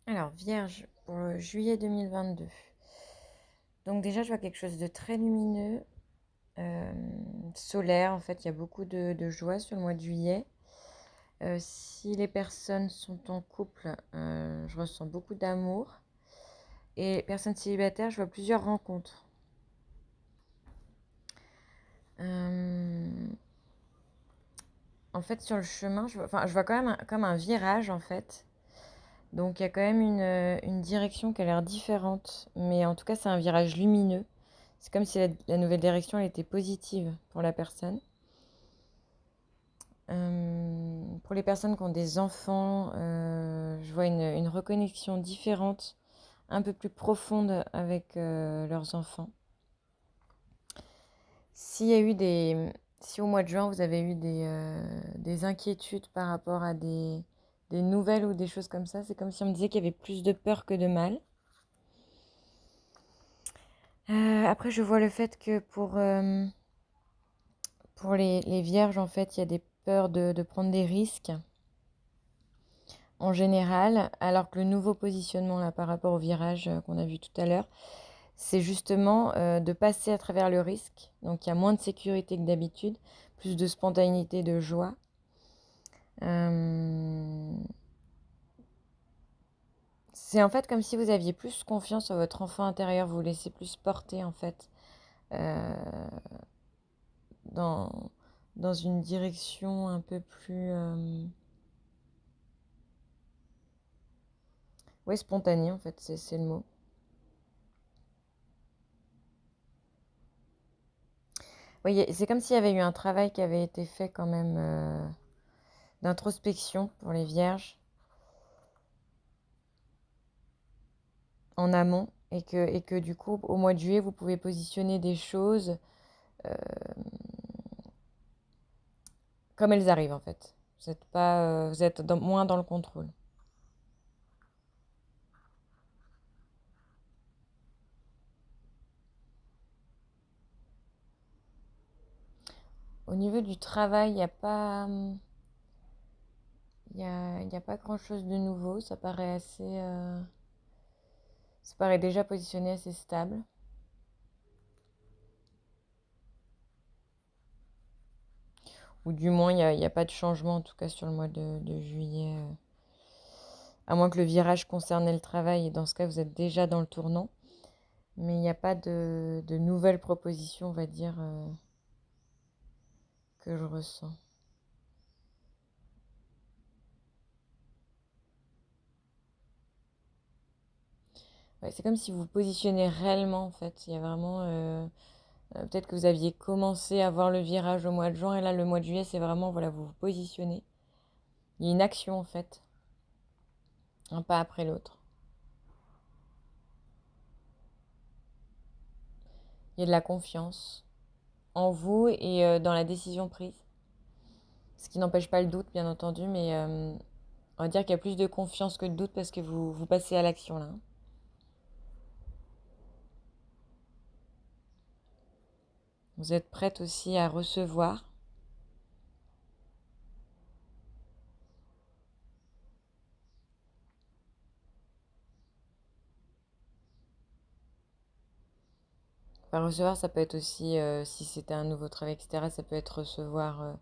Alors, Vierge, pour juillet 2022. Donc déjà, je vois quelque chose de très lumineux, euh, solaire. En fait, il y a beaucoup de joie sur le mois de juillet. Si les personnes sont en couple, je ressens beaucoup d'amour. Et les personnes célibataires, je vois plusieurs rencontres. Euh, En fait, sur le chemin, je vois quand même comme un virage, en fait. Donc, il y a quand même une direction qui a l'air différente. Mais en tout cas, c'est un virage lumineux. C'est comme si la nouvelle direction, elle était positive pour la personne. Pour les personnes qui ont des enfants, je vois une reconnexion différente, un peu plus profonde avec leurs enfants. S'il y a eu Si au mois de juin, vous avez eu des inquiétudes par rapport à des nouvelles ou des choses comme ça, c'est comme si on me disait qu'il y avait plus de peur que de mal. Après, je vois le fait que pour les vierges, en fait, il y a des peurs de prendre des risques en général, alors que le nouveau positionnement là, par rapport au virage qu'on a vu tout à l'heure, c'est justement de passer à travers le risque. Donc il y a moins de sécurité que d'habitude, plus de spontanéité, de joie. Euh, C'est en fait comme si vous aviez plus confiance en votre enfant intérieur, vous vous laissez plus porter en fait euh, dans, dans une direction un peu plus ouais, spontanée en fait, c'est le mot. Oui, c'est comme s'il y avait eu un travail qui avait été fait quand même d'introspection pour les vierges en amont et que du coup au mois de juillet vous pouvez positionner des choses euh, comme elles arrivent en fait. Vous êtes pas, vous êtes moins dans le contrôle. Au niveau du travail, il n'y a pas, y a pas grand-chose de nouveau. Ça paraît déjà positionné assez stable. Ou du moins, il y a pas de changement, en tout cas sur le mois de juillet. À moins que le virage concerne le travail, et dans ce cas, vous êtes déjà dans le tournant. Mais il n'y a pas de nouvelles propositions, on va dire, que je ressens. Ouais, c'est comme si vous vous positionnez réellement, en fait. Il y a vraiment... peut-être que vous aviez commencé à voir le virage au mois de juin, et là, le mois de juillet, c'est vraiment, voilà, vous vous positionnez. Il y a une action, en fait, un pas après l'autre. Il y a de la confiance en vous et dans la décision prise. Ce qui n'empêche pas le doute, bien entendu, mais on va dire qu'il y a plus de confiance que de doute parce que vous passez à l'action là. Vous êtes prête aussi à recevoir. Enfin, recevoir, ça peut être aussi, si c'était un nouveau travail, etc., ça peut être recevoir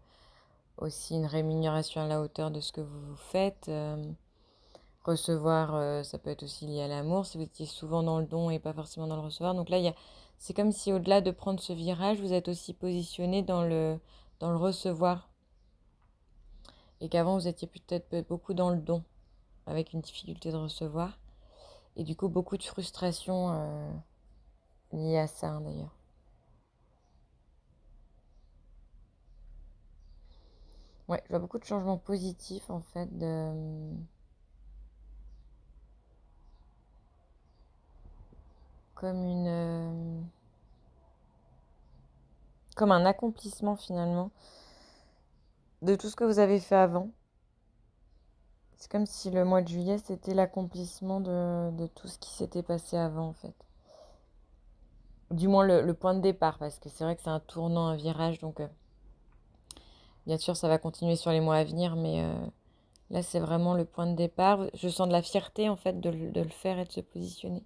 aussi une rémunération à la hauteur de ce que vous faites. Recevoir, ça peut être aussi lié à l'amour, si vous étiez souvent dans le don et pas forcément dans le recevoir. Donc là, c'est comme si au-delà de prendre ce virage, vous êtes aussi positionné dans le recevoir. Et qu'avant, vous étiez peut-être beaucoup dans le don, avec une difficulté de recevoir. Et du coup, beaucoup de frustration liée à ça, hein, d'ailleurs. Ouais, je vois beaucoup de changements positifs, en fait, comme comme un accomplissement, finalement, de tout ce que vous avez fait avant. C'est comme si le mois de juillet, c'était l'accomplissement de tout ce qui s'était passé avant, en fait. Du moins, le point de départ, parce que c'est vrai que c'est un tournant, un virage, donc bien sûr, ça va continuer sur les mois à venir, mais Là, c'est vraiment le point de départ. Je sens de la fierté, en fait, de le faire et de se positionner.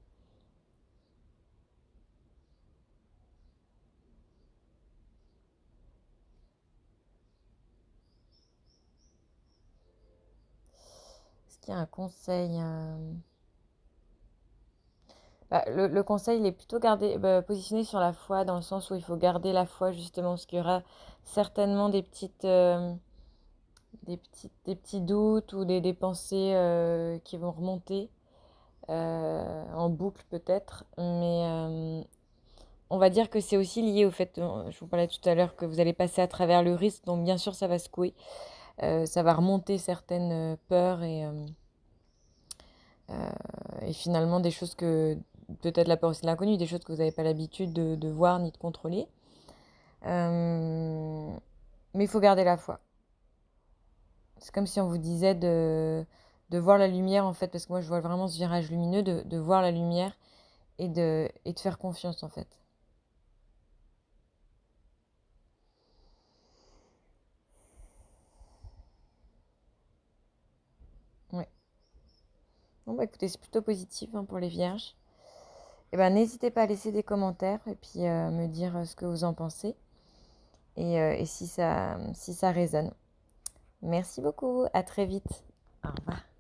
Est-ce qu'il y a un conseil le conseil, il est plutôt positionné sur la foi, dans le sens où il faut garder la foi, justement, parce qu'il y aura certainement des petits doutes ou des pensées qui vont remonter en boucle peut-être. Mais on va dire que c'est aussi lié au fait, je vous parlais tout à l'heure, que vous allez passer à travers le risque. Donc bien sûr, ça va secouer. Ça va remonter certaines peurs et finalement des choses que, peut-être la peur aussi de l'inconnu, des choses que vous n'avez pas l'habitude de voir ni de contrôler. Mais il faut garder la foi. C'est comme si on vous disait de voir la lumière, en fait, parce que moi je vois vraiment ce virage lumineux, de voir la lumière et de faire confiance, en fait. Ouais. Bon, bah écoutez, c'est plutôt positif hein, pour les vierges. Et ben, n'hésitez pas à laisser des commentaires et puis me dire ce que vous en pensez et si ça résonne. Merci beaucoup, à très vite. Au revoir.